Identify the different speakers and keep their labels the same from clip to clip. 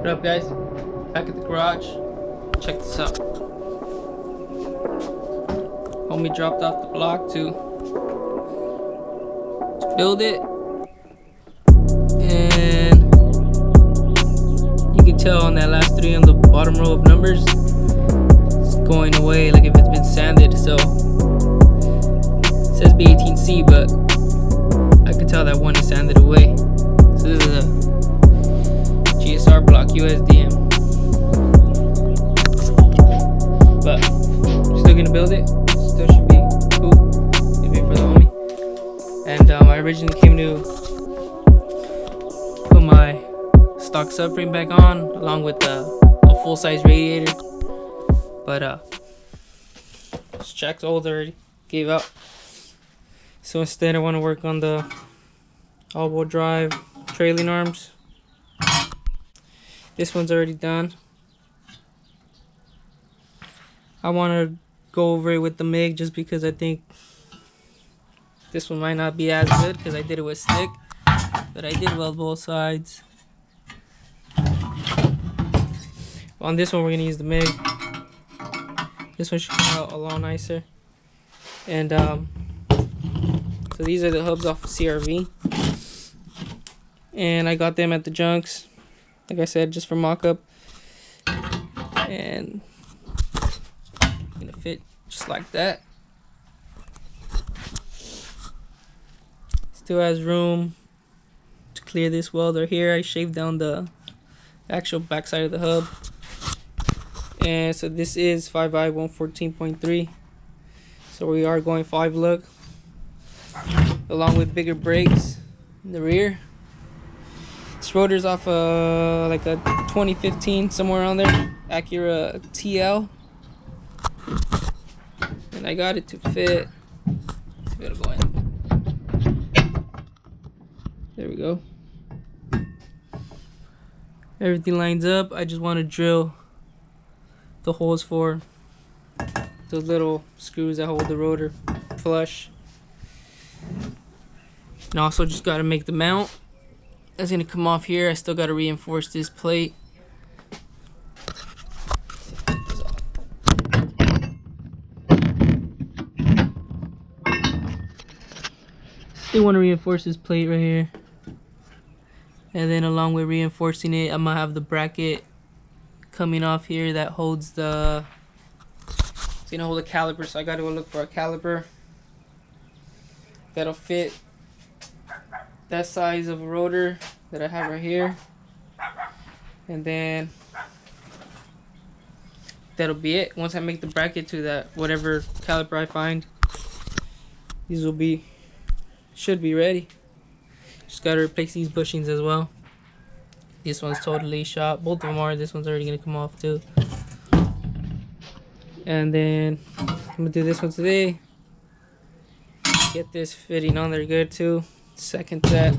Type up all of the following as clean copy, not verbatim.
Speaker 1: What up, guys? Back at the garage. Check this out. Homie dropped off the block to build it, and you can tell on that last 3 on the bottom row of numbers, it's going away like if it's been sanded. So it says B18C, but I can tell that one is sanded away. So this is a GSR block USDM, but still gonna build it. Still should be cool. It'll be for the homie. And I originally came to put my stock subframe back on along with a full-size radiator, but this jack's old already, gave out. So instead I want to work on the all-wheel drive trailing arms. This one's already done. I want to go over it with the MIG just because I think this one might not be as good because I did it with stick, but I did weld both sides. On this one we're going to use the MIG. This one should come out a lot nicer. And so these are the hubs off of CRV, and I got them at the junks, like I said, just for mock-up, and gonna fit just like that. Still has room to clear this welder here. I shaved down the actual backside of the hub, and so this is 5i 114.3, so we are going 5 lug along with bigger brakes in the rear. This rotor's off like a 2015, somewhere around there, Acura TL, and I got it to fit. Let's see if it'll go in. There we go. Everything lines up. I just want to drill the holes for the little screws that hold the rotor flush. And also just got to make the mount. That's going to come off here. I still got to reinforce this plate. Still want to reinforce this plate right here. And then along with reinforcing it, I'm going to have the bracket coming off here that holds the... It's going to hold a caliper, so I got to go look for a caliper that'll fit that size of a rotor that I have right here. And then that'll be it. Once I make the bracket to that whatever caliper I find, these will be, should be ready. Just gotta replace these bushings as well. This one's totally shot. Both of them are. This one's already gonna come off too. And then I'm gonna do this one today. Get this fitting on there good too. Second set.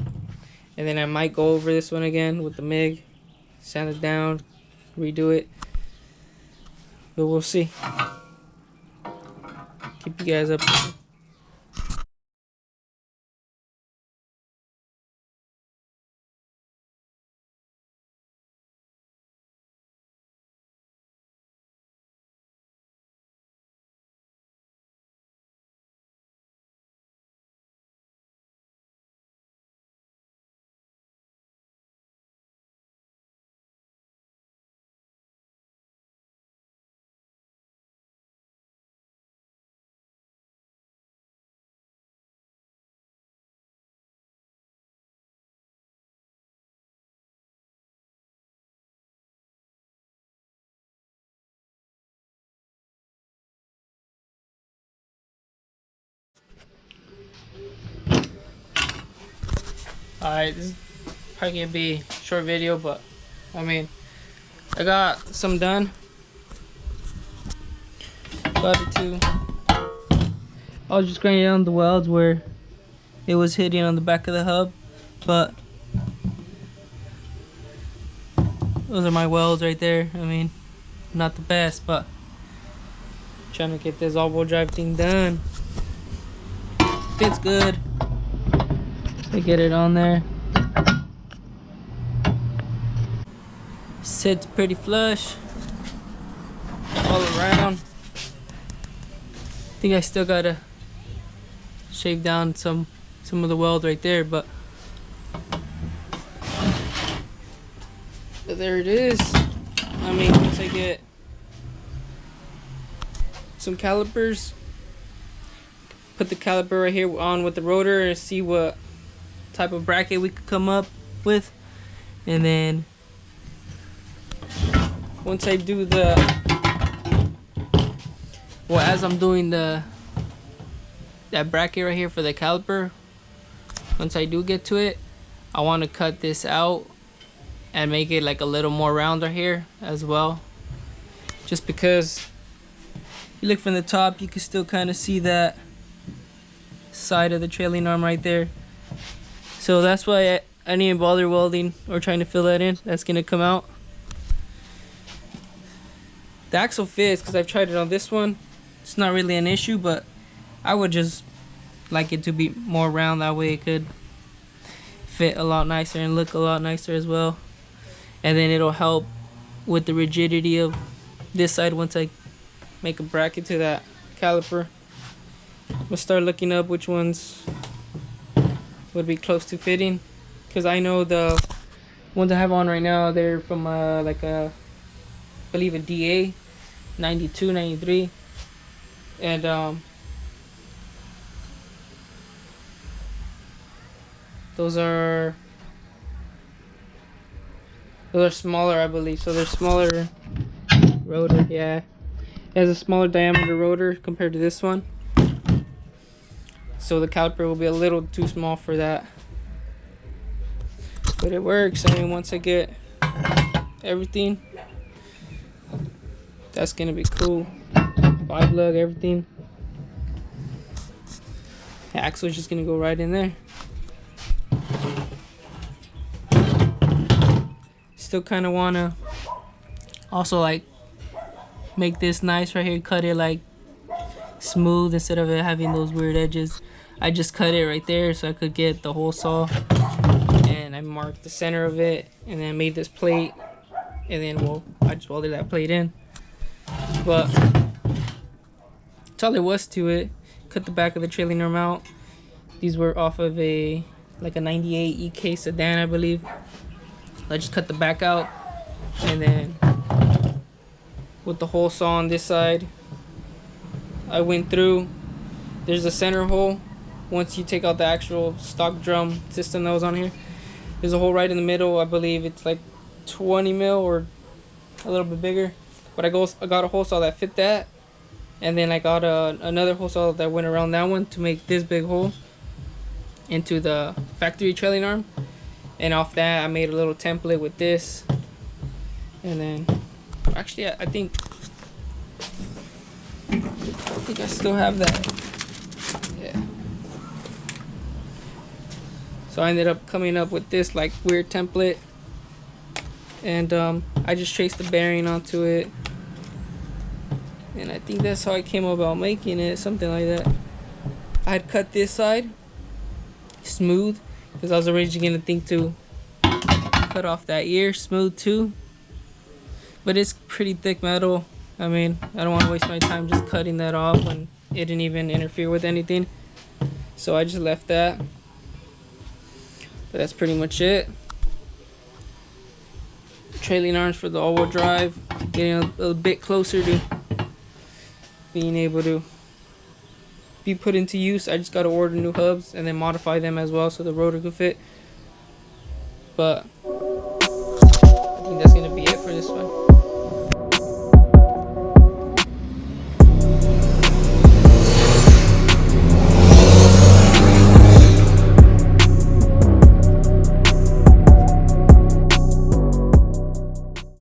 Speaker 1: And then I might go over this one again with the MIG, sand it down, redo it. But we'll see. Keep you guys up. Alright, this is probably gonna be a short video, but I mean, I got some done. Got it too. I was just grinding down the welds where it was hitting on the back of the hub, but those are my welds right there. I mean, not the best, but I'm trying to get this all-wheel drive thing done. Fits good. I get it on there. Sits pretty flush all around. I think I still gotta shave down some of the weld right there, but there it is. I mean, once I get some calipers, put the caliper right here on with the rotor and see what type of bracket we could come up with. And then once I do as I'm doing that bracket right here for the caliper, once I do get to it, I want to cut this out and make it like a little more rounder here as well, just because you look from the top, you can still kind of see that side of the trailing arm right there. So that's why I didn't even bother welding or trying to fill that in. That's gonna come out. The axle fits because I've tried it on this one. It's not really an issue, but I would just like it to be more round. That way it could fit a lot nicer and look a lot nicer as well. And then it'll help with the rigidity of this side once I make a bracket to that caliper. I'm gonna start looking up which ones would be close to fitting, because I know the ones I have on right now, they're from like I believe a DA 92, 93, and those are smaller, I believe. So they're smaller rotor. Yeah, it has a smaller diameter rotor compared to this one, so the caliper will be a little too small for that, but it works. I mean, once I get everything, that's gonna be cool. 5 lug, everything. The axle is just gonna go right in there. Still kind of wanna also like make this nice right here, cut it like smooth instead of it having those weird edges. I just cut it right there so I could get the hole saw, and I marked the center of it and then made this plate, and then I just welded that plate in. But that's all there was to it. Cut the back of the trailing arm out. These were off of a 98 EK sedan, I believe. I just cut the back out, and then with the hole saw on this side, I went through. There's a center hole. Once you take out the actual stock drum system that was on here, there's a hole right in the middle. I believe it's like 20 mil or a little bit bigger. But I got a hole saw that fit that, and then I got another hole saw that went around that one to make this big hole into the factory trailing arm. And off that, I made a little template with this. And then, actually, I think I still have that. Yeah. So I ended up coming up with this like weird template, and I just traced the bearing onto it. And I think that's how I came about making it, something like that. I had cut this side smooth because I was originally gonna think to cut off that ear smooth too, but it's pretty thick metal. I mean, I don't want to waste my time just cutting that off when it didn't even interfere with anything, so I just left that. But that's pretty much it. Trailing arms for the all-wheel drive, getting a bit closer to being able to be put into use. I just got to order new hubs and then modify them as well so the rotor could fit. But